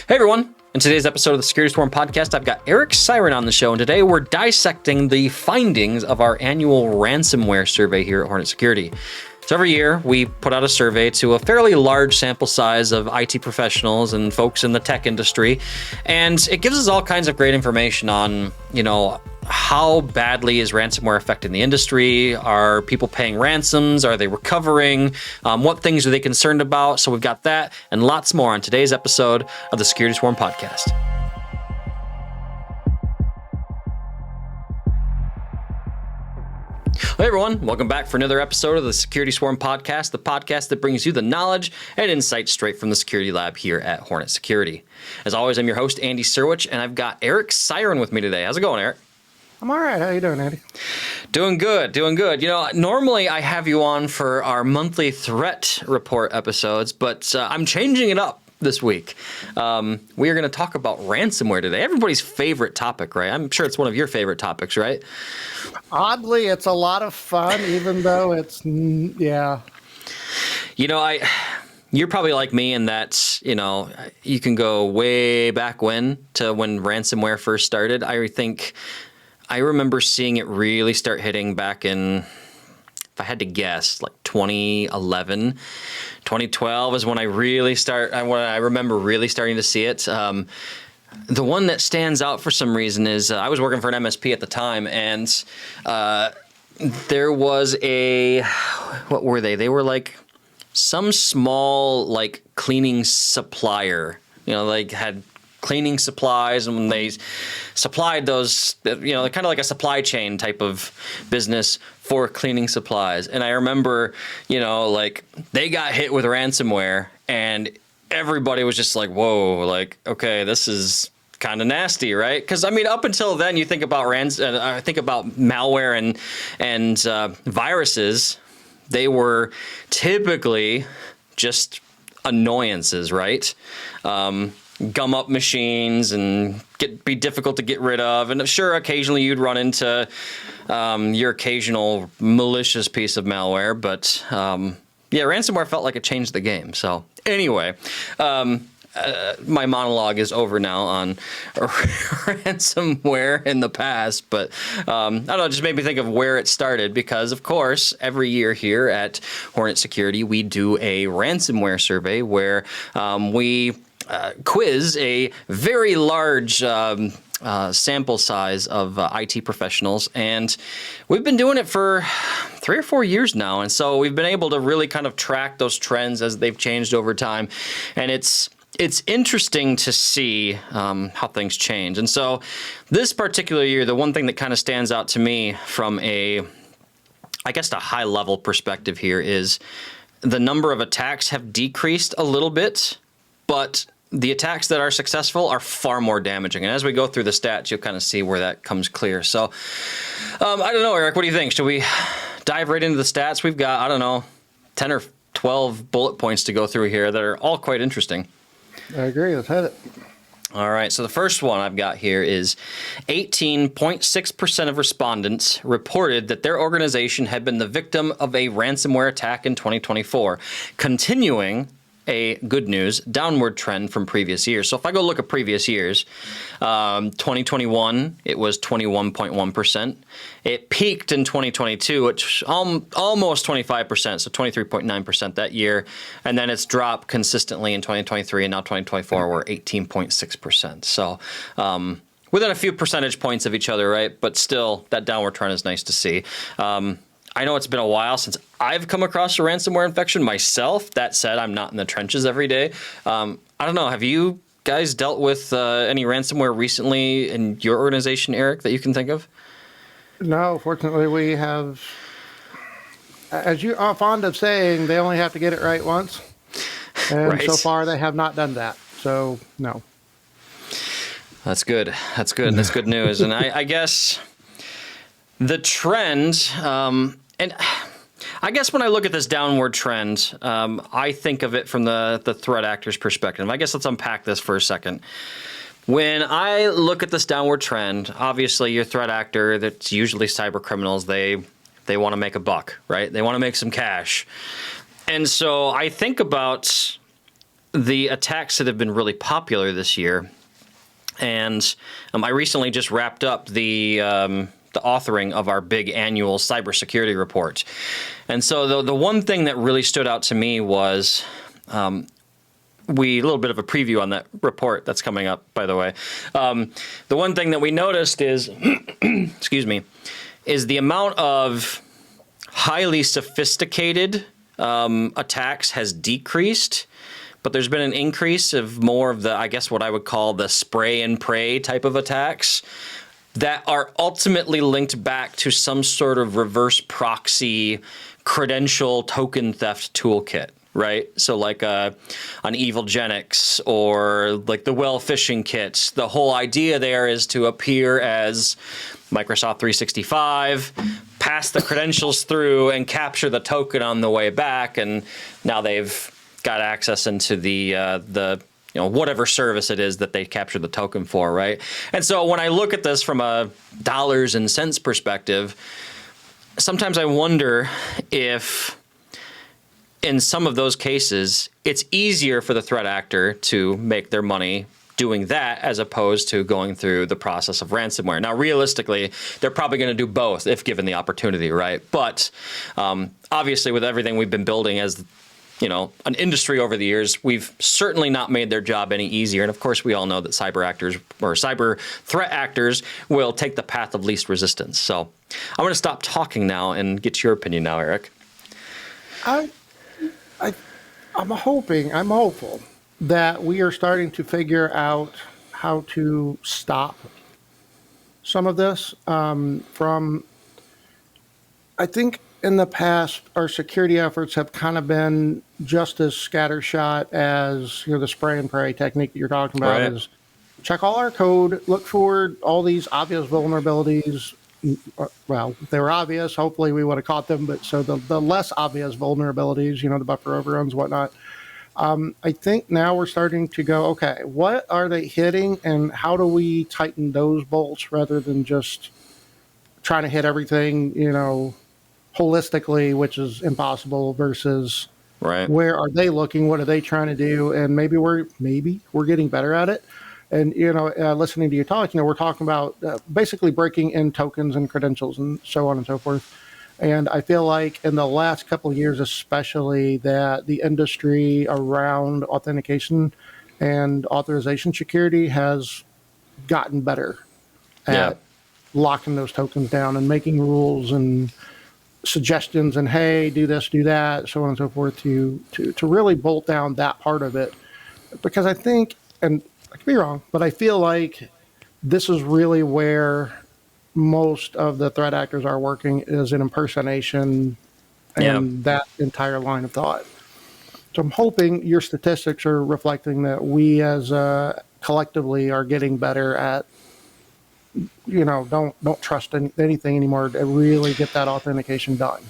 Hey everyone! In today's episode of the Security Swarm podcast, I've got Eric Siron on the show, and today we're dissecting the findings of our annual ransomware survey here at Hornet Security. So every year, we put out a survey to a fairly large sample size of IT professionals and folks in the tech industry, and it gives us all kinds of great information on, how badly is ransomware affecting the industry? Are people paying ransoms? Are they recovering? What things are they concerned about? So we've got that and lots more on today's episode of the Security Swarm podcast. Hey everyone, welcome back for another episode of the Security Swarm podcast, the podcast that brings you the knowledge and insight straight from the security lab here at Hornet Security. As always, I'm your host, Andy Syrewicze, and I've got Eric Siron with me today. How's it going, Eric? I'm all right. How you doing, Andy? Doing good. Normally I have you on for our monthly threat report episodes, but I'm changing it up this week. We are going to talk about ransomware today. Everybody's favorite topic, right? I'm sure it's one of your favorite topics, right? Oddly, it's a lot of fun, even though it's, yeah. You're probably like me in that, you can go way back when ransomware first started. I remember seeing it really start hitting back in, if I had to guess, like 2011, 2012 is when I remember really starting to see it. The one that stands out for some reason is I was working for an MSP at the time, and there was what were they? They were like some small like cleaning supplier, had cleaning supplies, and when they supplied those, kind of like a supply chain type of business for cleaning supplies. And I remember, they got hit with ransomware, and everybody was just like, whoa, okay, this is kind of nasty, right? Because up until then, you think about malware and viruses, they were typically just annoyances, right? Gum up machines and be difficult to get rid of. And sure, occasionally you'd run into your occasional malicious piece of malware, but ransomware felt like it changed the game. So anyway, my monologue is over now on ransomware in the past, but I don't know, it just made me think of where it started, because of course, every year here at Hornet Security, we do a ransomware survey where we quiz a very large sample size of IT professionals, and we've been doing it for 3 or 4 years now, and so we've been able to really kind of track those trends as they've changed over time, and it's interesting to see how things change. And so this particular year, the one thing that kind of stands out to me from a high level perspective here is the number of attacks have decreased a little bit, but the attacks that are successful are far more damaging. And as we go through the stats, you'll kind of see where that comes clear. So I don't know, Eric, what do you think? Should we dive right into the stats? We've got, 10 or 12 bullet points to go through here that are all quite interesting. I agree. Let's hit it. All right. So the first one I've got here is 18.6% of respondents reported that their organization had been the victim of a ransomware attack in 2024, continuing a good news downward trend from previous years. So if I go look at previous years, 2021, it was 21.1%. It peaked in 2022, which almost 25%, so 23.9% that year. And then it's dropped consistently in 2023, and now 2024, we're 18.6%. So within a few percentage points of each other, right? But still, that downward trend is nice to see. I know it's been a while since I've come across a ransomware infection myself. That said, I'm not in the trenches every day. I don't know. Have you guys dealt with any ransomware recently in your organization, Eric, that you can think of? No, fortunately, we have, as you are fond of saying, they only have to get it right once. And right. So far, they have not done that. So, no. That's good. That's good. That's good news. And I guess the trend, and I guess when I look at this downward trend, I think of it from the threat actor's perspective. I guess let's unpack this for a second. When I look at this downward trend, obviously your threat actor, that's usually cyber criminals, they want to make a buck, right? They want to make some cash. And so I think about the attacks that have been really popular this year, and I recently just wrapped up the authoring of our big annual cybersecurity report. And so the one thing that really stood out to me was a little bit of a preview on that report that's coming up, by the way. The one thing that we noticed is, excuse me, is the amount of highly sophisticated attacks has decreased, but there's been an increase of more of the, I guess what I would call the spray and pray type of attacks that are ultimately linked back to some sort of reverse proxy credential token theft toolkit. Right? So like an Evilgenics or like the Well phishing kits, the whole idea there is to appear as Microsoft 365, pass the credentials through and capture the token on the way back. And now they've got access into the whatever service it is that they capture the token for, right? And so when I look at this from a dollars and cents perspective, sometimes I wonder if in some of those cases, it's easier for the threat actor to make their money doing that as opposed to going through the process of ransomware. Now, realistically, they're probably going to do both if given the opportunity, right? But obviously, with everything we've been building as an industry over the years, we've certainly not made their job any easier. And of course, we all know that cyber actors or cyber threat actors will take the path of least resistance. So I'm going to stop talking now and get your opinion now, Eric. I'm hopeful that we are starting to figure out how to stop some of this. I think in the past, our security efforts have kind of been just as scattershot as the spray and pray technique that you're talking about. Right. Is check all our code, look for all these obvious vulnerabilities. Well, if they were obvious, hopefully we would have caught them. But so the less obvious vulnerabilities, the buffer overruns, whatnot. I think now we're starting to go, okay, what are they hitting and how do we tighten those bolts rather than just trying to hit everything, holistically, which is impossible, versus where are they looking? What are they trying to do? And maybe we're getting better at it. And, listening to you talk, we're talking about basically breaking in tokens and credentials and so on and so forth. And I feel like in the last couple of years, especially, that the industry around authentication and authorization security has gotten better at locking those tokens down and making rules and suggestions and, hey, do this, do that, so on and so forth, to really bolt down that part of it. Because I think, and I could be wrong, but I feel like this is really where most of the threat actors are working, is in impersonation and that entire line of thought. So I'm hoping your statistics are reflecting that we as collectively are getting better at, don't trust anything anymore, to really get that authentication done.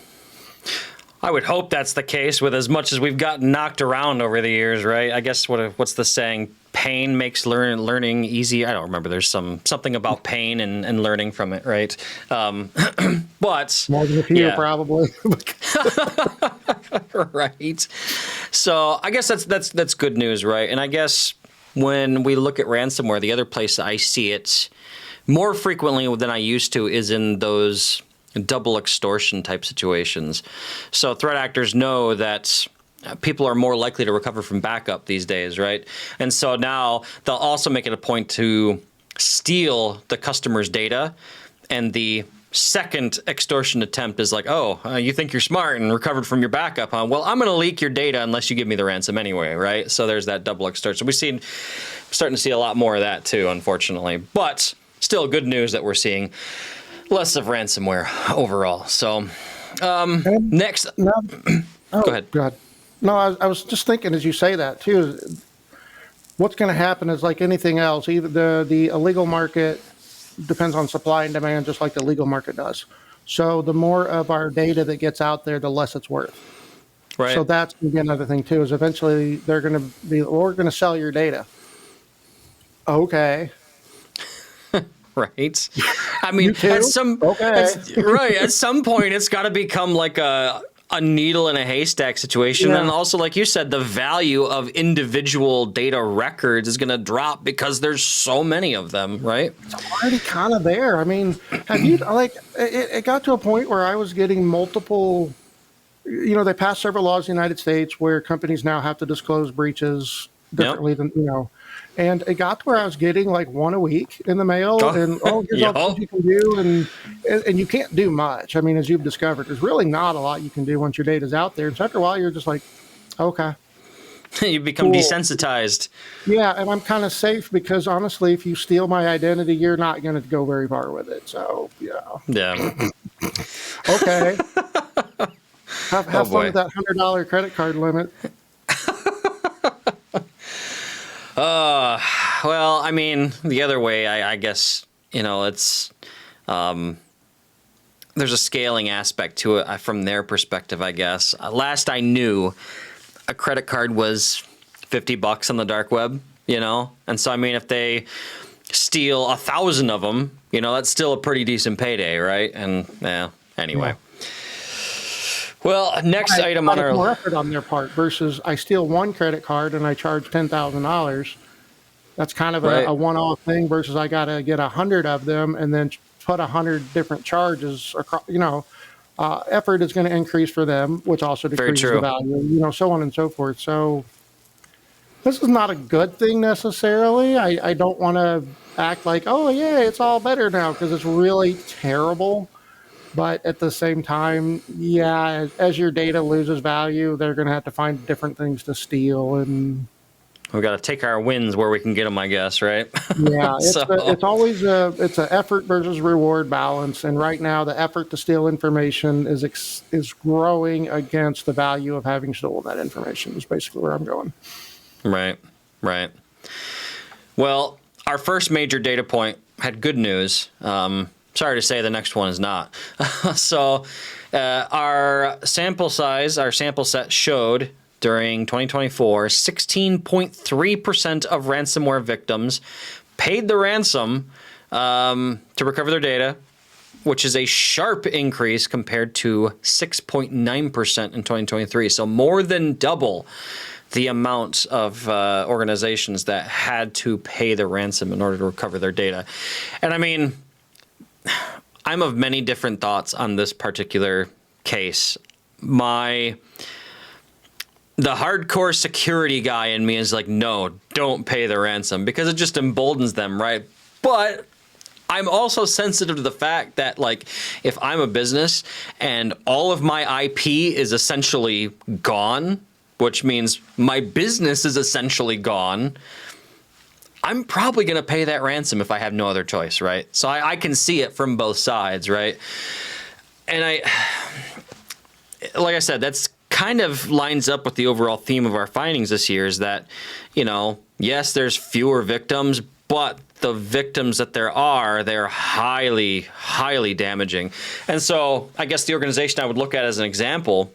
I would hope that's the case with as much as we've gotten knocked around over the years, right? I guess what's the saying? Pain makes learning easy. I don't remember. There's something about pain and learning from it, right? But more than a few, probably. Right. So I guess that's good news, right? And I guess when we look at ransomware, the other place that I see it more frequently than I used to is in those double extortion type situations. So threat actors know that people are more likely to recover from backup these days, right? And so now they'll also make it a point to steal the customer's data. And the second extortion attempt is like, you think you're smart and recovered from your backup, huh? Well, I'm going to leak your data unless you give me the ransom anyway, right? So there's that double extortion. We're starting to see a lot more of that too, unfortunately. But still good news that we're seeing less of ransomware overall. So next, go ahead. God. No, I was just thinking as you say that too. What's going to happen is like anything else. Either the illegal market depends on supply and demand, just like the legal market does. So the more of our data that gets out there, the less it's worth. Right. So that's going to be another thing too. Is eventually they're going to be, we're going to sell your data. Okay. Right. I mean, at some point, it's got to become like a a needle in a haystack situation. Yeah. And also, like you said, the value of individual data records is going to drop because there's so many of them, right? Already kind of there. I mean, have you like it got to a point where I was getting multiple, they passed several laws in the United States where companies now have to disclose breaches differently than, and it got to where I was getting like one a week in the mail, and here's all the things you can do, and you can't do much. I mean, as you've discovered, there's really not a lot you can do once your data's out there. And so after a while, you're just like, okay. You become desensitized. Yeah, and I'm kind of safe because honestly, if you steal my identity, you're not going to go very far with it. So, Yeah. Okay. Have fun with that $100 credit card limit. Well, I mean, the other way, I guess, it's there's a scaling aspect to it from their perspective, I guess. Last I knew, a credit card was $50 on the dark web, and so I mean, if they steal 1,000 of them, that's still a pretty decent payday, right? And anyway. Yeah. Well, next item on our more effort on their part versus I steal one credit card and I charge $10,000. That's kind of a one-off thing versus I got to get 100 of them and then put 100 different charges across. Effort is going to increase for them, which also decreases the value. So on and so forth. So this is not a good thing necessarily. I don't want to act like, oh yeah, it's all better now, because it's really terrible. But at the same time, as your data loses value, they're going to have to find different things to steal, and we've got to take our wins where we can get them, I guess, right? Yeah, it's always it's an effort versus reward balance, and right now the effort to steal information is growing against the value of having stolen that information. Is basically where I'm going. Right. Well, our first major data point had good news. Sorry to say the next one is not. So our sample set showed during 2024, 16.3% of ransomware victims paid the ransom to recover their data, which is a sharp increase compared to 6.9% in 2023. So more than double the amount of organizations that had to pay the ransom in order to recover their data. And I mean, I'm of many different thoughts on this particular case. The hardcore security guy in me is like, no, don't pay the ransom, because it just emboldens them, right? But I'm also sensitive to the fact that, like, if I'm a business and all of my IP is essentially gone, which means my business is essentially gone, I'm probably going to pay that ransom if I have no other choice, right? So I can see it from both sides, right? And like I said, that's kind of lines up with the overall theme of our findings this year, is that, yes, there's fewer victims, but the victims that they're highly, highly damaging. And so I guess the organization I would look at as an example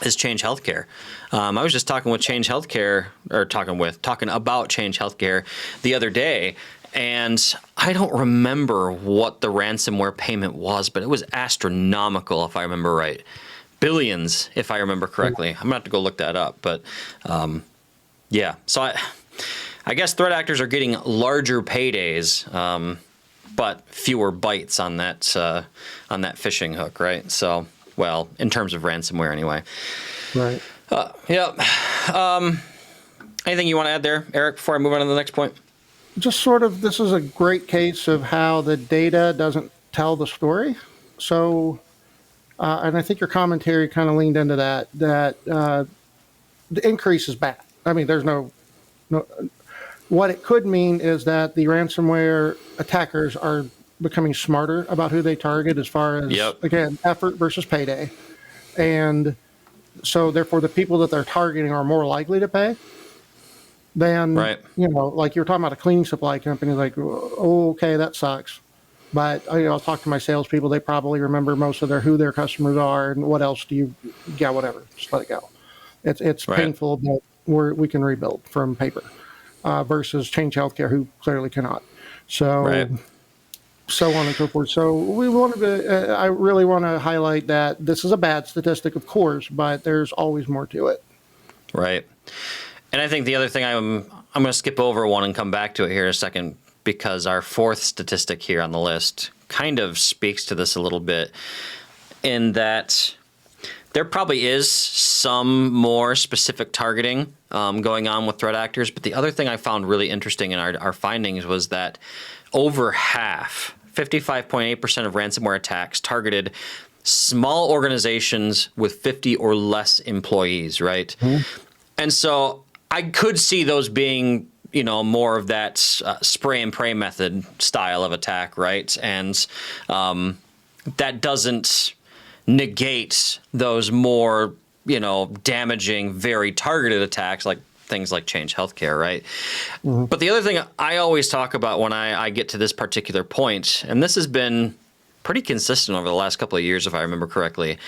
is Change Healthcare. I was just talking about Change Healthcare the other day, and I don't remember what the ransomware payment was, but it was astronomical if I remember right. Billions, if I remember correctly. I'm gonna have to go look that up, but So I guess threat actors are getting larger paydays, but fewer bites on that phishing hook, right? So, well, in terms of ransomware, anyway. Right. Anything you want to add there, Eric, before I move on to the next point? Just sort of, this is a great case of how the data doesn't tell the story. So, and I think your commentary kind of leaned into that the increase is bad. I mean, there's no, what it could mean is that the ransomware attackers are becoming smarter about who they target as far as, again, effort versus payday. And so therefore the people that they're targeting are more likely to pay than, like you're talking about a cleaning supply company, like, oh, okay, that sucks. But I'll talk to my salespeople. They probably remember most of who their customers are and what else whatever, just let it go. It's painful, but we can rebuild from paper versus Change Healthcare, who clearly cannot. So so on and so forth. So we wanted to, I really want to highlight that this is a bad statistic, of course, but there's always more to it. Right. And I think the other thing I'm going to skip over one and come back to it here in a second, because our fourth statistic here on the list kind of speaks to this a little bit, in that there probably is some more specific targeting going on with threat actors. But the other thing I found really interesting in our findings was that over half, 55.8% of ransomware attacks targeted small organizations with 50 or less employees, right? Mm-hmm. And so I could see those being, more of that spray and pray method style of attack, right? And that doesn't negate those more, damaging, very targeted attacks like things like Change Healthcare, right? Mm-hmm. But the other thing I always talk about when I get to this particular point, and this has been pretty consistent over the last couple of years, if I remember correctly,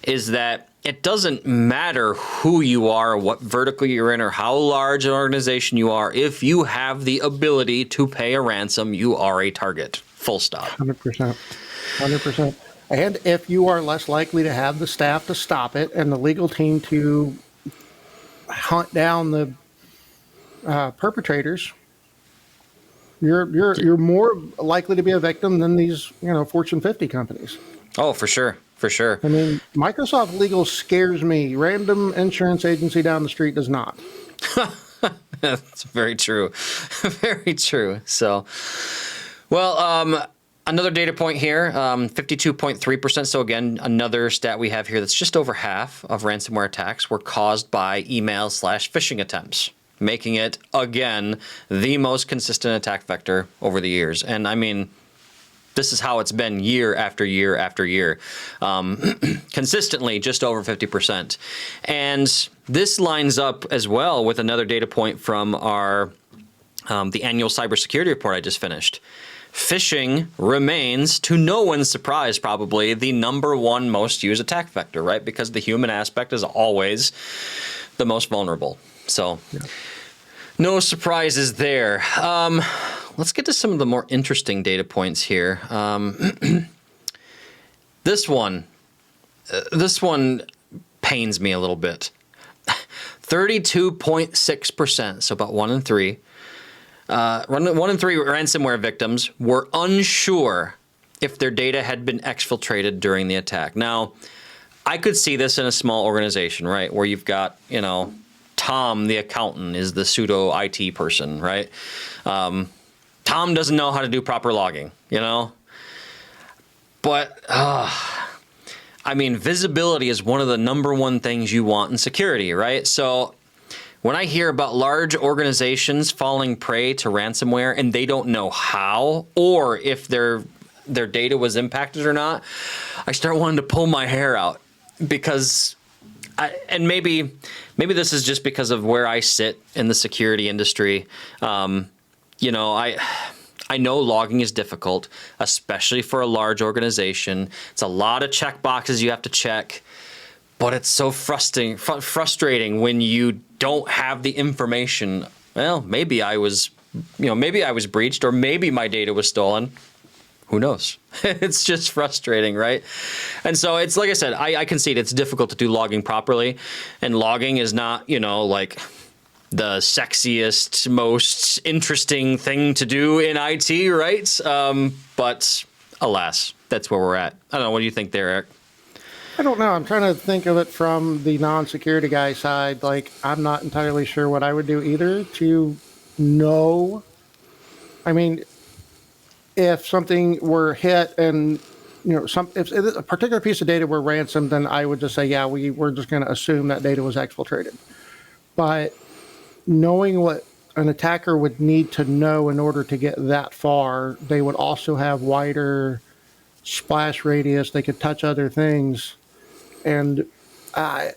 is that it doesn't matter who you are, what vertical you're in, or how large an organization you are. If you have the ability to pay a ransom, you are a target. Full stop. 100%. 100%. And if you are less likely to have the staff to stop it and the legal team to hunt down the perpetrators, you're more likely to be a victim than these, Fortune 50 companies. Oh, for sure. For sure. I mean, Microsoft Legal scares me. Random insurance agency down the street does not. That's very true. Very true. So, well, another data point here, 52.3%. So again, another stat we have here that's just over half of ransomware attacks were caused by email/phishing attempts, making it, again, the most consistent attack vector over the years. And I mean, this is how it's been year after year after year, consistently just over 50%. And this lines up as well with another data point from our the annual cybersecurity report I just finished. Phishing remains, to no one's surprise probably, the #1 most used attack vector, right? Because the human aspect is always the most vulnerable. So no surprises there. Let's get to some of the more interesting data points here. This one pains me a little bit. 32.6%, so about 1 in 3. 1 in 3 ransomware victims were unsure if their data had been exfiltrated during the attack. Now, I could see this in a small organization, right, where you've got, Tom, the accountant, is the pseudo IT person, right? Tom doesn't know how to do proper logging, But, I mean, visibility is one of the #1 things you want in security, right? So when I hear about large organizations falling prey to ransomware and they don't know how or if their data was impacted or not, I start wanting to pull my hair out because and maybe this is just because of where I sit in the security industry. I know logging is difficult, especially for a large organization. It's a lot of check boxes you have to check, but it's so frustrating when you don't have the information. Well, maybe I was breached, or maybe my data was stolen. Who knows? It's just frustrating, right? And so it's like I said, I concede it's difficult to do logging properly, and logging is not, like the sexiest, most interesting thing to do in IT, right? But alas, that's where we're at. I don't know. What do you think there, Eric? I don't know. I'm trying to think of it from the non-security guy side. Like, I'm not entirely sure what I would do either to know. I mean, if something were hit and, if a particular piece of data were ransomed, then I would just say, yeah, we're just going to assume that data was exfiltrated. But knowing what an attacker would need to know in order to get that far, they would also have wider splash radius. They could touch other things. And I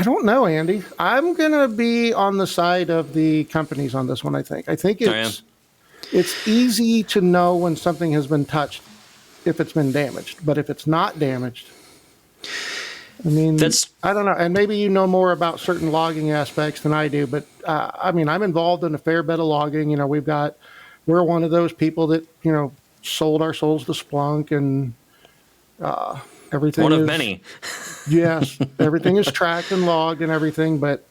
don't know, Andy. I'm going to be on the side of the companies on this one, I think. I think it's easy to know when something has been touched if it's been damaged. But if it's not damaged, I mean, I don't know. And maybe you know more about certain logging aspects than I do. But, I'm involved in a fair bit of logging. We're one of those people that, sold our souls to Splunk, and everything One of is, many. yes, everything is tracked and logged and everything, but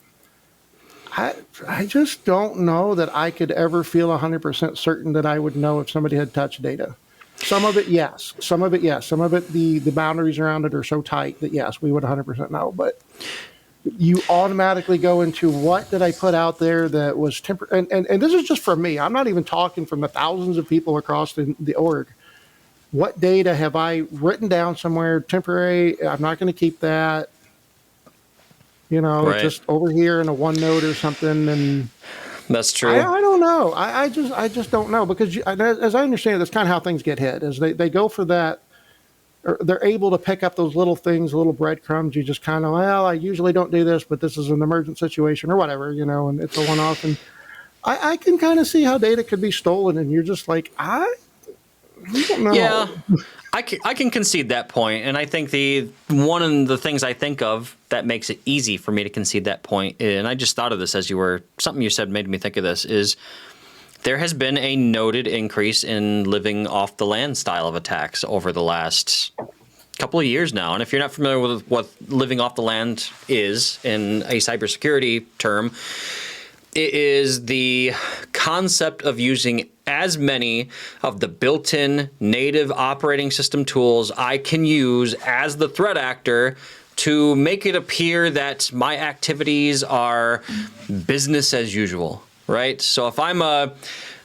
I just don't know that I could ever feel 100% certain that I would know if somebody had touched data. Some of it, yes. Some of it, yes. Some of it, the boundaries around it are so tight that, yes, we would 100% know. But you automatically go into, what did I put out there that was temporary? And this is just from me. I'm not even talking from the thousands of people across the org. What data have I written down somewhere temporary? I'm not going to keep that. Right. Just over here in a OneNote or something. And That's true. I don't know. I just don't know, because as I understand it, that's kind of how things get hit. Is they go for that, or they're able to pick up those little things, little breadcrumbs. You just kind of, well, I usually don't do this, but this is an emergent situation or whatever, and it's a one-off. And I can kind of see how data could be stolen, and you're just like, I don't know. Yeah, I can concede that point, and I think one of the things I think of that makes it easy for me to concede that point, and I just thought of this as something you said made me think of this, is there has been a noted increase in living off the land style of attacks over the last couple of years now. And if you're not familiar with what living off the land is in a cybersecurity term, it is the concept of using as many of the built-in native operating system tools I can use as the threat actor to make it appear that my activities are business as usual, right? So if I'm a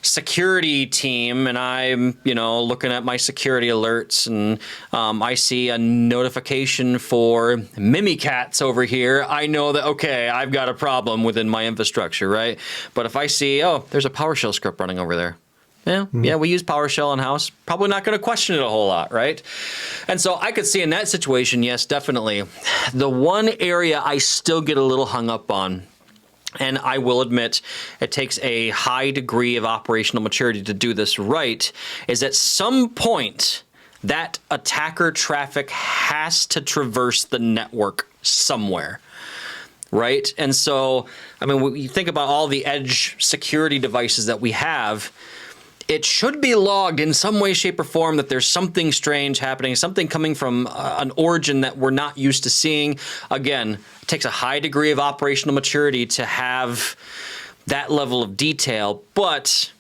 security team and I'm, looking at my security alerts, and I see a notification for Mimikatz over here, I know that, okay, I've got a problem within my infrastructure, right? But if I see, there's a PowerShell script running over there. Yeah, we use PowerShell in-house. Probably not going to question it a whole lot, right? And so I could see in that situation, yes, definitely. The one area I still get a little hung up on, and I will admit it takes a high degree of operational maturity to do this right, is at some point that attacker traffic has to traverse the network somewhere. Right? And so, when you think about all the edge security devices that we have, it should be logged in some way, shape, or form that there's something strange happening, something coming from an origin that we're not used to seeing. Again, it takes a high degree of operational maturity to have that level of detail, but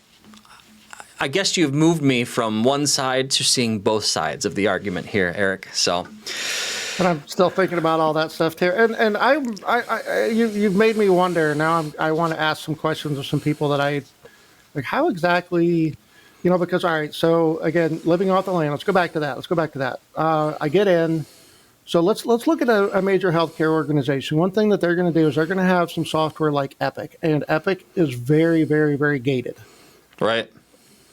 I guess you've moved me from one side to seeing both sides of the argument here, Eric. So, but I'm still thinking about all that stuff too. And you've made me wonder. Now I want to ask some questions of some people that like, how exactly, because, all right, so again, living off the land, let's go back to that. I get in. So let's look at a major healthcare organization. One thing that they're going to do is they're going to have some software like Epic, and Epic is very, very, very gated. Right.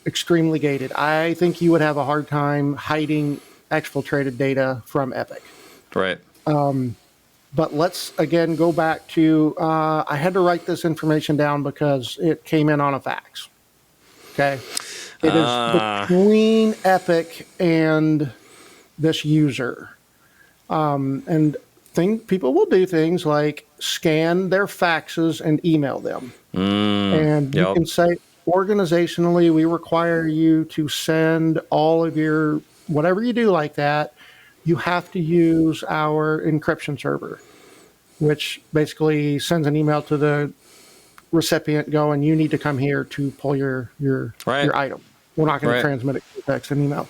Extremely gated. I think you would have a hard time hiding exfiltrated data from Epic. Right. But let's, again, go back to, I had to write this information down because it came in on a fax. Okay. It is between Epic and this user. And people will do things like scan their faxes and email them. And you can say, organizationally, we require you to send all of your, whatever you do like that, you have to use our encryption server, which basically sends an email to the recipient going, you need to come here to pull your item. We're not going to transmit it to text and email.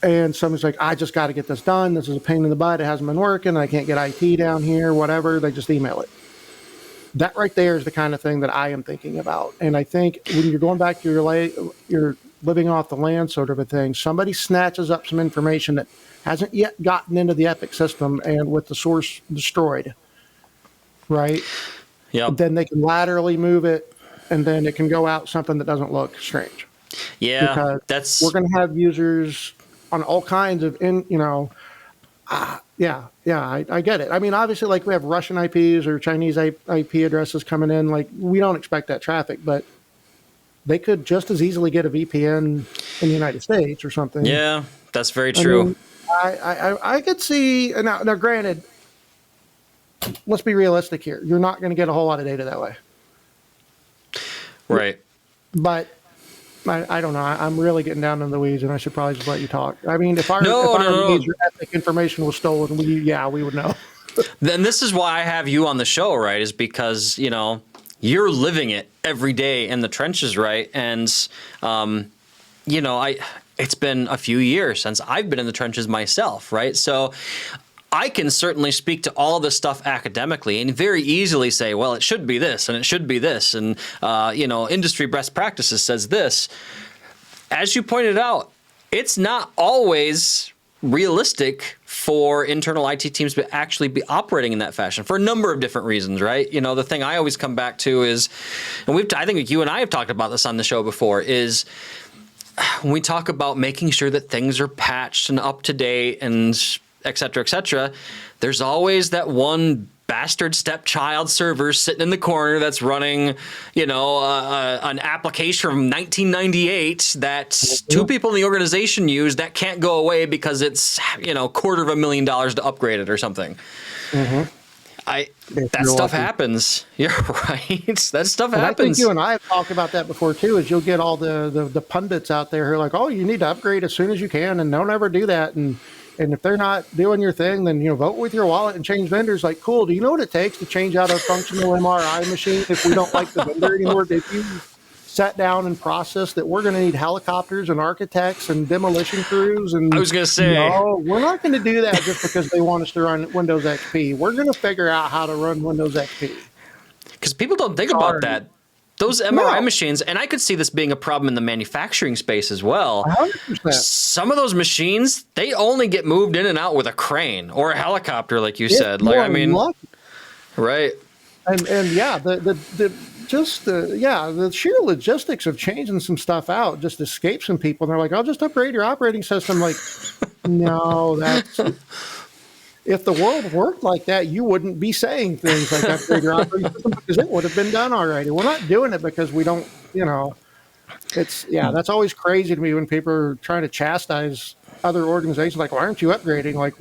And somebody's like, I just got to get this done. This is a pain in the butt. It hasn't been working. I can't get IT down here, whatever. They just email it. That right there is the kind of thing that I am thinking about. And I think when you're going back to your living off the land sort of a thing, somebody snatches up some information that hasn't yet gotten into the Epic system, and with the source destroyed, right? Yeah. Then they can laterally move it, and then it can go out something that doesn't look strange. Yeah, because we're going to have users on all kinds of, I get it. Obviously, like we have Russian IPs or Chinese IP addresses coming in. Like, we don't expect that traffic, but they could just as easily get a VPN in the United States or something. Yeah, that's very true. I could see, now granted, let's be realistic here. You're not going to get a whole lot of data that way. Right. But I don't know. I'm really getting down in the weeds, and I should probably just let you talk. I mean, if our No. major ethnic information was stolen, we would know. Then this is why I have you on the show, right? Is because, you're living it every day in the trenches, right? And, it's been a few years since I've been in the trenches myself, right? So I can certainly speak to all this stuff academically and very easily say, well, it should be this and it should be this. And, industry best practices says this. As you pointed out, it's not always realistic for internal IT teams to actually be operating in that fashion for a number of different reasons, right? The thing I always come back to is, and I think you and I have talked about this on the show before, is when we talk about making sure that things are patched and up to date and et cetera, there's always that one bastard stepchild server sitting in the corner that's running, an application from 1998 that two people in the organization use that can't go away because it's, $250,000 to upgrade it or something. Mm-hmm. That stuff happens. You're right. That stuff and happens. I think you and I have talked about that before too. Is you'll get all the pundits out there who are like, "Oh, you need to upgrade as soon as you can," and don't ever do that. And if they're not doing your thing, then vote with your wallet and change vendors. Like, cool. Do you know what it takes to change out a functional MRI machine if we don't like the vendor anymore? If you sat down and processed that we're going to need helicopters and architects and demolition crews, and I was going to say, no, we're not going to do that just because they want us to run Windows XP. We're going to figure out how to run Windows XP. Because people don't think about that. Those MRI machines, and I could see this being a problem in the manufacturing space as well. 100%. Some of those machines, they only get moved in and out with a crane or a helicopter, like you said. Like, right. And yeah, the sheer logistics of changing some stuff out just escapes some people. And they're like, "I'll just upgrade your operating system." Like, no, if the world worked like that, you wouldn't be saying things like upgrade your operating system because it would have been done already. We're not doing it because we don't, that's always crazy to me when people are trying to chastise other organizations. Like, why aren't you upgrading? Like,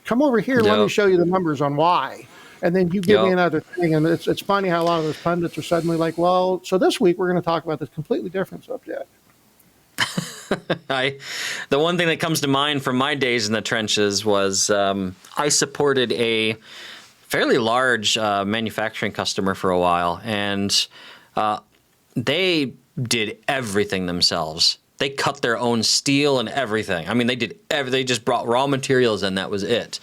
come over here. Let me show you the numbers on why. And then you give me another thing. And it's funny how a lot of those pundits are suddenly like, well, so this week we're going to talk about this completely different subject. The one thing that comes to mind from my days in the trenches was I supported a fairly large manufacturing customer for a while, and they did everything themselves. They cut their own steel and everything. I mean, they just brought raw materials and that was it.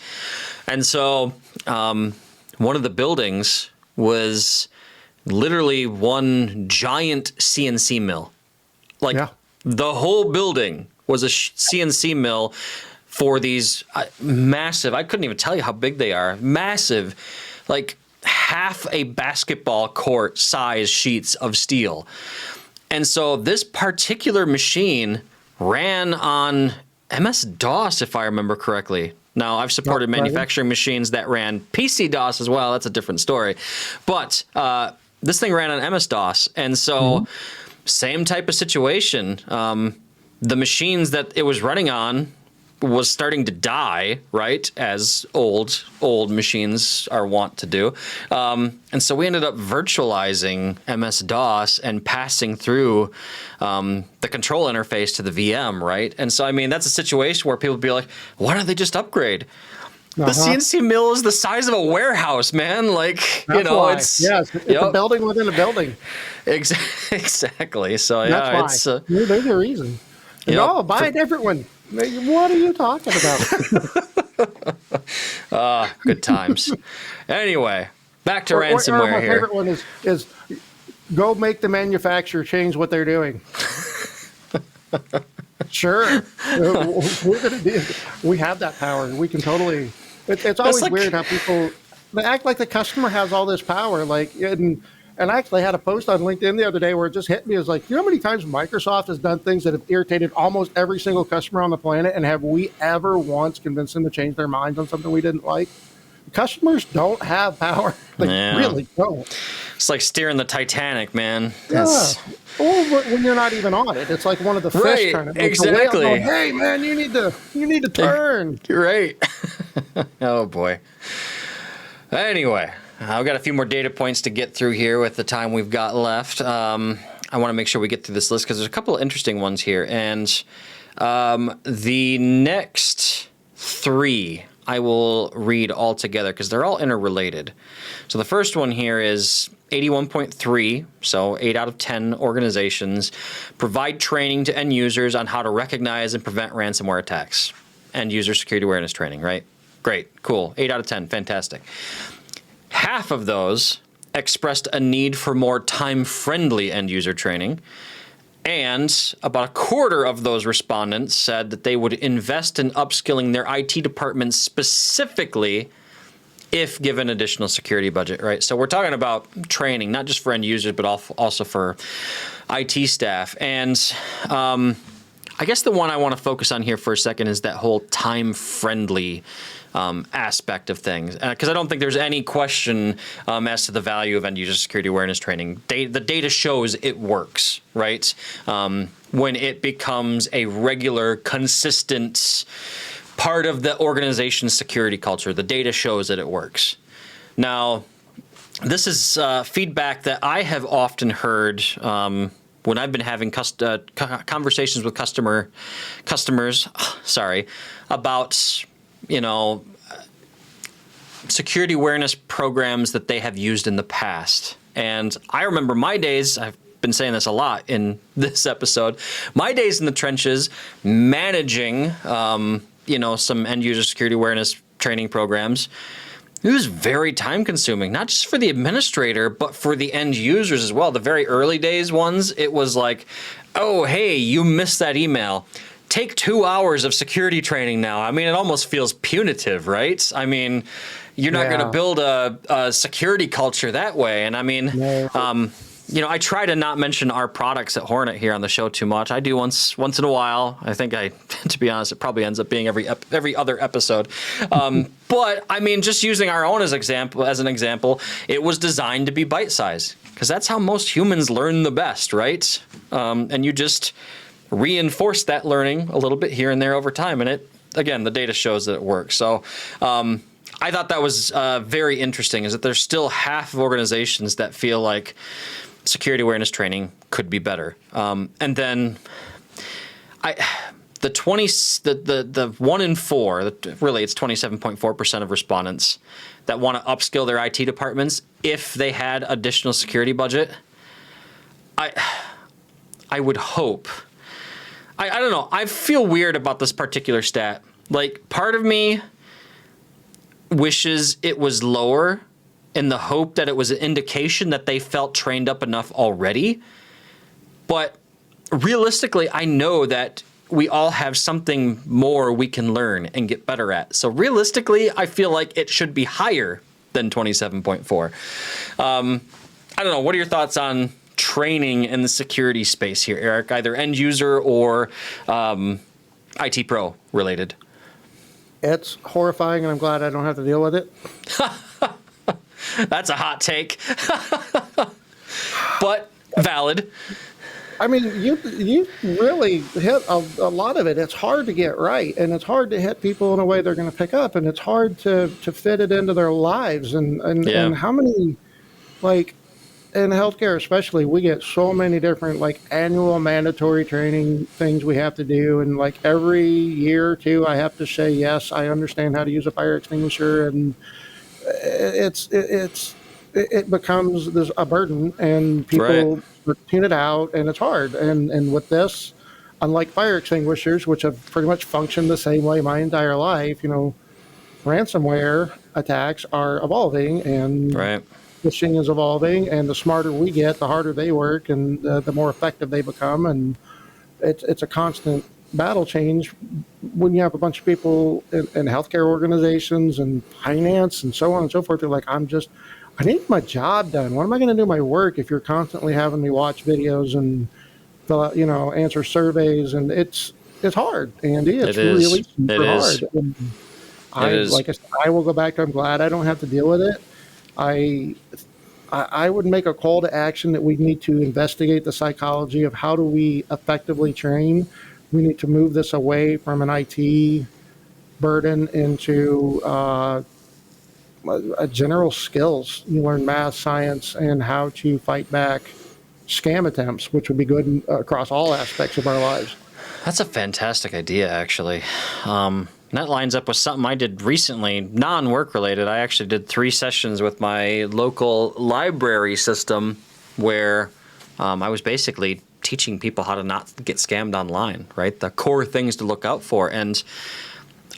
And so one of the buildings was literally one giant CNC mill. The whole building was a CNC mill for these massive, I couldn't even tell you how big they are, massive, like half a basketball court size sheets of steel. And so this particular machine ran on MS-DOS, if I remember correctly. Now, I've supported manufacturing machines that ran PC-DOS as well. That's a different story. But this thing ran on MS-DOS. And so same type of situation. The machines that it was running on was starting to die, right, as old machines are wont to do. And so we ended up virtualizing MS-DOS and passing through the control interface to the VM, right? And so, I mean, that's a situation where people would be like, why don't they just upgrade? The CNC mill is the size of a warehouse, man. Like, it's a building within a building. Exactly. So that's why. There's a reason. Buy a different one. What are you talking about? Good times. Anyway, back to ransomware my here. My favorite one is go make the manufacturer change what they're doing. Sure, we're going to do. We have that power. We can totally. It's always weird how people they act like the customer has all this power. Like, and I actually had a post on LinkedIn the other day where it just hit me. It was like, you know how many times Microsoft has done things that have irritated almost every single customer on the planet, and have we ever once convinced them to change their minds on something we didn't like? Customers don't have power. They really don't. It's like steering the Titanic, man. Or when you're not even on it. It's like one of the fish trying to make a whale going, hey, man, you need to turn. Right. Oh, boy. Anyway, I've got a few more data points to get through here with the time we've got left. I want to make sure we get through this list because there's a couple of interesting ones here. And the next three I will read all together because they're all interrelated. So the first one here is 81.3, so 8 out of 10 organizations provide training to end users on how to recognize and prevent ransomware attacks. End user security awareness training, right? Great, cool. 8 out of 10, fantastic. Half of those expressed a need for more time-friendly end user training. And about a quarter of those respondents said that they would invest in upskilling their IT departments specifically if given additional security budget, right? So we're talking about training, not just for end users, but also for IT staff. And I guess the one I want to focus on here for a second is that whole time-friendly aspect of things, because I don't think there's any question as to the value of end user security awareness training. The data shows it works, right? When it becomes a regular, consistent part of the organization's security culture, the data shows that it works. Now, this is feedback that I have often heard when I've been having conversations with customers, about security awareness programs that they have used in the past. And I remember my days, I've been saying this a lot in this episode, my days in the trenches managing, some end user security awareness training programs. It was very time consuming, not just for the administrator, but for the end users as well. The very early days ones, it was like, oh, hey, you missed that email. Take 2 hours of security training now. I mean, it almost feels punitive, right? I mean, you're not going to build a security culture that way. And I mean, I try to not mention our products at Hornet here on the show too much. I do once in a while. I think to be honest, it probably ends up being every other episode. But I mean, just using our own as an example, it was designed to be bite-sized because that's how most humans learn the best, right? And you just reinforce that learning a little bit here and there over time. And the data shows that it works. So I thought that was very interesting, is that there's still half of organizations that feel like security awareness training could be better. And then the 1 in 4, really it's 27.4% of respondents that want to upskill their IT departments if they had additional security budget. I would hope. I don't know. I feel weird about this particular stat. Like, part of me wishes it was lower in the hope that it was an indication that they felt trained up enough already. But realistically, I know that we all have something more we can learn and get better at. So realistically, I feel like it should be higher than 27.4. I don't know. What are your thoughts on training in the security space here, Eric? Either end user or IT pro related? It's horrifying, and I'm glad I don't have to deal with it. That's a hot take, but valid. I mean, you really hit a lot of it. It's hard to get right, and it's hard to hit people in a way they're going to pick up, and it's hard to fit it into their lives. And how many, like, in healthcare especially, we get so many different, like, annual mandatory training things we have to do, and like every year or two I have to say, yes, I understand how to use a fire extinguisher, and it becomes a burden, and people tune it out, and it's hard. And with this, unlike fire extinguishers, which have pretty much functioned the same way my entire life, ransomware attacks are evolving, and phishing is evolving, and the smarter we get, the harder they work, and the more effective they become. And it's a constant battle change when you have a bunch of people in healthcare organizations and finance and so on and so forth. They're like, I need my job done. What am I going to do my work if you're constantly having me watch videos and fill out, answer surveys? And it's hard, Andy. It's really super hard. And like I said, I will go back to, I'm glad I don't have to deal with it. I would make a call to action that we need to investigate the psychology of how do we effectively train. We need to move this away from an IT burden into a general skills. You learn math, science, and how to fight back scam attempts, which would be good across all aspects of our lives. That's a fantastic idea, actually. That lines up with something I did recently, non-work related. I actually did 3 sessions with my local library system where I was basically teaching people how to not get scammed online, right? The core things to look out for. And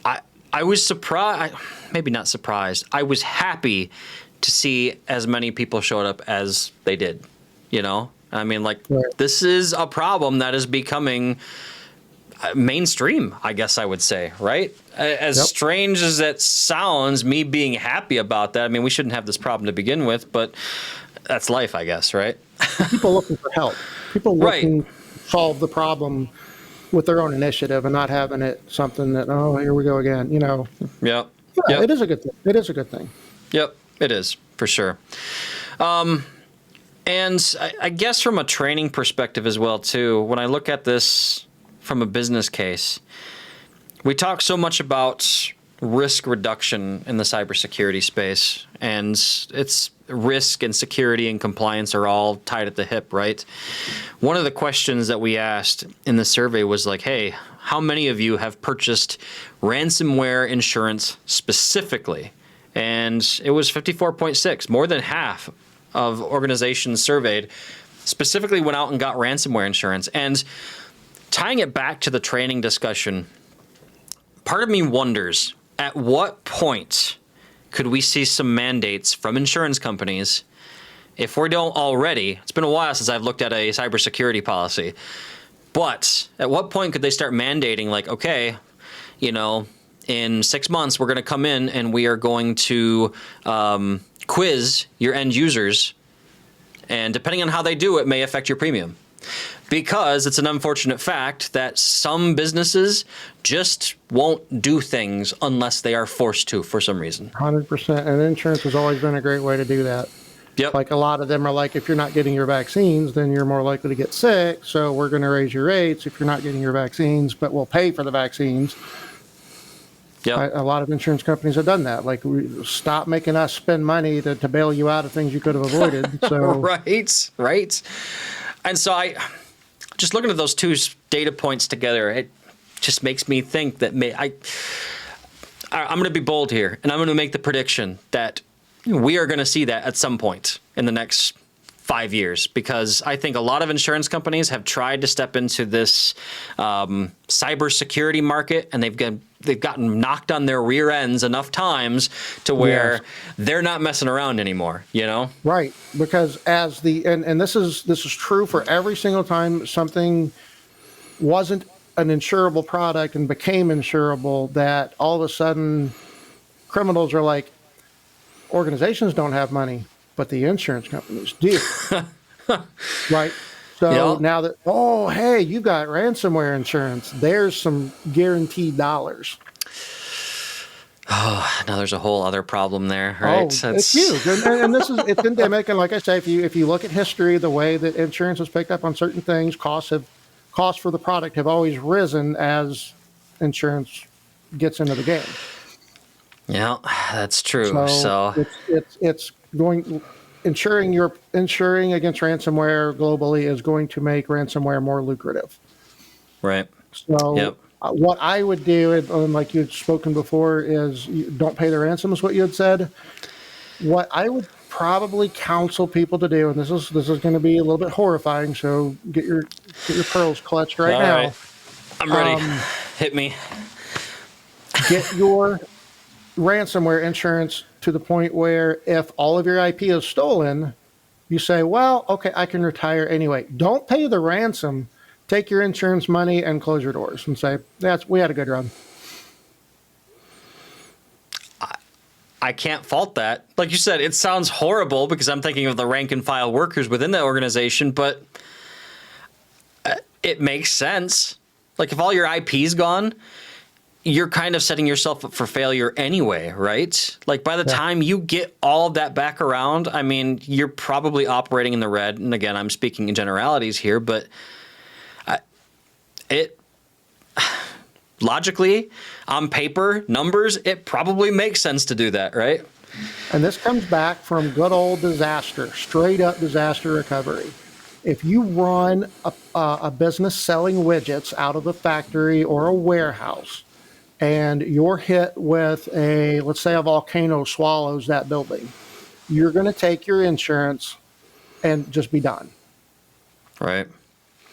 I was surprised, maybe not surprised, I was happy to see as many people showed up as they did, you know? I mean, like, right. This is a problem that is becoming mainstream, I guess I would say, right? As Yep. strange as that sounds, me being happy about that, I mean, we shouldn't have this problem to begin with, but that's life, I guess, right? People looking for help. People looking to solve the problem with their own initiative and not having it something that, oh, here we go again, you know. Yep. Yeah, Yep. It is a good thing. It is a good thing. Yep, it is, for sure. And I guess from a training perspective as well, too, when I look at this from a business case, we talk so much about risk reduction in the cybersecurity space, and it's risk and security and compliance are all tied at the hip, right? One of the questions that we asked in the survey was like, hey, how many of you have purchased ransomware insurance specifically? And it was 54.6, more than half of organizations surveyed specifically went out and got ransomware insurance. And tying it back to the training discussion, part of me wonders, at what point could we see some mandates from insurance companies, if we don't already? It's been a while since I've looked at a cybersecurity policy, but at what point could they start mandating, like, okay, you know, in 6 months, we're going to come in and we are going to quiz your end users, and depending on how they do, it may affect your premium. Because it's an unfortunate fact that some businesses just won't do things unless they are forced to for some reason. 100%. And insurance has always been a great way to do that. Yep. Like a lot of them are like, if you're not getting your vaccines, then you're more likely to get sick. So we're going to raise your rates if you're not getting your vaccines, but we'll pay for the vaccines. Yep. A lot of insurance companies have done that. Like, stop making us spend money to bail you out of things you could have avoided. So right. And so I, just looking at those 2 data points together, it just makes me think that I'm going to be bold here, and I'm going to make the prediction that we are going to see that at some point in the next 5 years, because I think a lot of insurance companies have tried to step into this cybersecurity market, and they've gotten knocked on their rear ends enough times to where they're not messing around anymore, you know? Right, because as and this is true for every single time something wasn't an insurable product and became insurable, that all of a sudden criminals are like, organizations don't have money, but the insurance companies do. Right? So now that, oh, hey, you got ransomware insurance, there's some guaranteed dollars. Oh, now there's a whole other problem there, right? Oh, it's huge. And this is, it's endemic. And like I say, if you look at history, the way that insurance has picked up on certain things, costs for the product have always risen as insurance gets into the game. Yeah, that's true. So it's going, insuring against ransomware globally is going to make ransomware more lucrative. Right. So what I would do, and like you'd spoken before, is don't pay the ransom is what you had said. What I would probably counsel people to do, and this is going to be a little bit horrifying, so get your pearls clutched right now. Right. I'm ready. Hit me. Get your ransomware insurance to the point where if all of your IP is stolen, you say, well, okay, I can retire anyway. Don't pay the ransom. Take your insurance money and close your doors and say, we had a good run. I can't fault that. Like you said, it sounds horrible because I'm thinking of the rank and file workers within that organization, but it makes sense. Like if all your IP's gone, you're kind of setting yourself up for failure anyway, right? Like by the time you get all of that back around, I mean, you're probably operating in the red. And again, I'm speaking in generalities here, but logically, on paper, numbers, it probably makes sense to do that, right? And this comes back from good old disaster, straight up disaster recovery. If you run a business selling widgets out of a factory or a warehouse, and you're hit with let's say a volcano swallows that building, you're going to take your insurance and just be done. Right.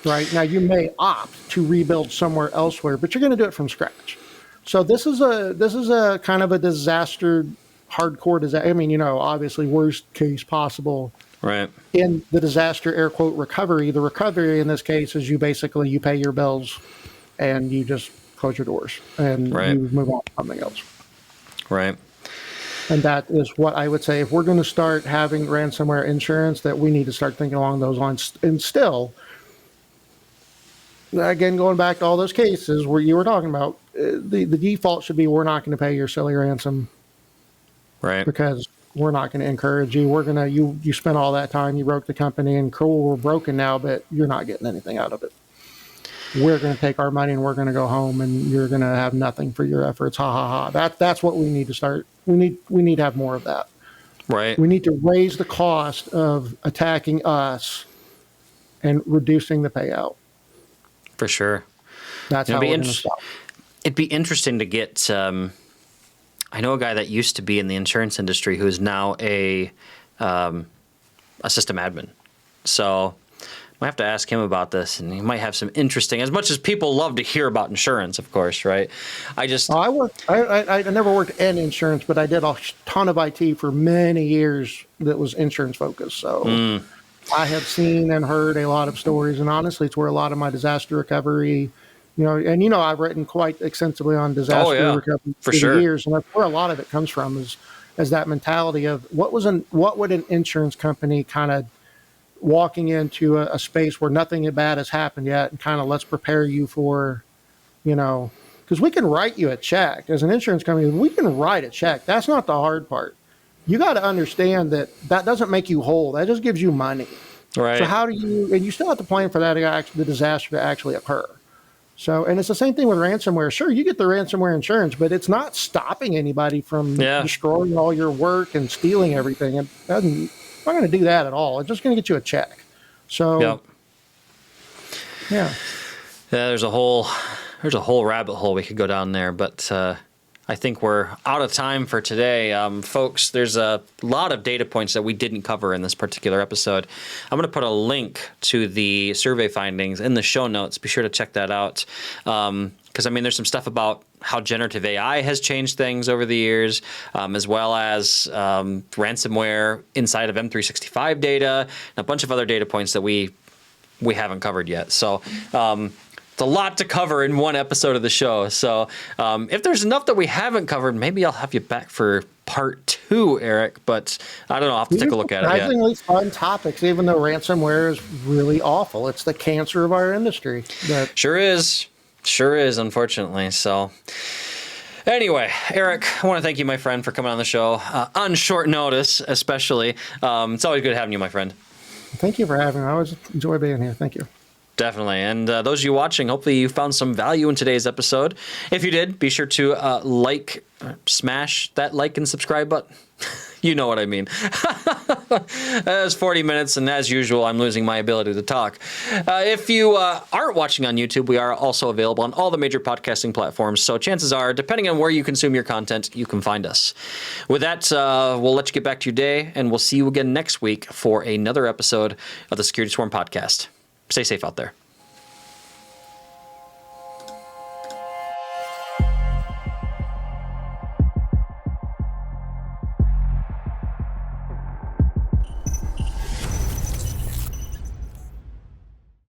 Right. Now, you may opt to rebuild somewhere elsewhere, but you're going to do it from scratch. So this is a kind of a disaster, hardcore disaster. I mean, obviously worst case possible. Right. In the disaster, air quote, recovery. The recovery in this case is you pay your bills and you just close your doors and you move on to something else. Right. And that is what I would say. If we're going to start having ransomware insurance, that we need to start thinking along those lines. And still, again, going back to all those cases where you were talking about, the default should be we're not going to pay your silly ransom. Right. Because we're not going to encourage you. We're going to, you spent all that time, you broke the company, and cool, we're broken now, but you're not getting anything out of it. We're going to take our money and we're going to go home, and you're going to have nothing for your efforts. Ha ha ha. That's what we need to start. We need to have more of that. Right. We need to raise the cost of attacking us and reducing the payout. For sure. That's how we're going to stop. It'd be interesting to get. I know a guy that used to be in the insurance industry who is now a system admin. So I have to ask him about this, and he might have some interesting. As much as people love to hear about insurance, of course, right? I never worked in insurance, but I did a ton of IT for many years that was insurance focused. So I have seen and heard a lot of stories, and honestly, it's where a lot of my disaster recovery. I've written quite extensively on disaster recovery for the years, and that's where a lot of it comes from is that mentality of what would an insurance company kind of walking into a space where nothing bad has happened yet, and kind of let's prepare you for, because we can write you a check as an insurance company. We can write a check. That's not the hard part. You got to understand that doesn't make you whole. That just gives you money. Right. So and you still have to plan for the disaster to actually occur. So, and it's the same thing with ransomware. Sure, you get the ransomware insurance, but it's not stopping anybody from destroying all your work and stealing everything. It doesn't. It's not going to do that at all. It's just going to get you a check. So, yeah. There's a whole rabbit hole we could go down there, but I think we're out of time for today. Folks, there's a lot of data points that we didn't cover in this particular episode. I'm going to put a link to the survey findings in the show notes. Be sure to check that out. Because, there's some stuff about how generative AI has changed things over the years, as well as ransomware inside of M365 data, and a bunch of other data points that we haven't covered yet. So it's a lot to cover in one episode of the show. So if there's enough that we haven't covered, maybe I'll have you back for part 2, Eric. But I don't know. I'll have to take a look at it. Surprisingly fun topics, even though ransomware is really awful. It's the cancer of our industry. Sure is. Sure is, unfortunately. So anyway, Eric, I want to thank you, my friend, for coming on the show on short notice, especially. It's always good having you, my friend. Thank you for having me. I always enjoy being here. Thank you. Definitely. And those of you watching, hopefully you found some value in today's episode. If you did, be sure to smash that like and subscribe button. You know what I mean. That's 40 minutes, and as usual, I'm losing my ability to talk. If you aren't watching on YouTube, we are also available on all the major podcasting platforms, so chances are, depending on where you consume your content, you can find us. With that, we'll let you get back to your day, and we'll see you again next week for another episode of the Security Swarm podcast. Stay safe out there.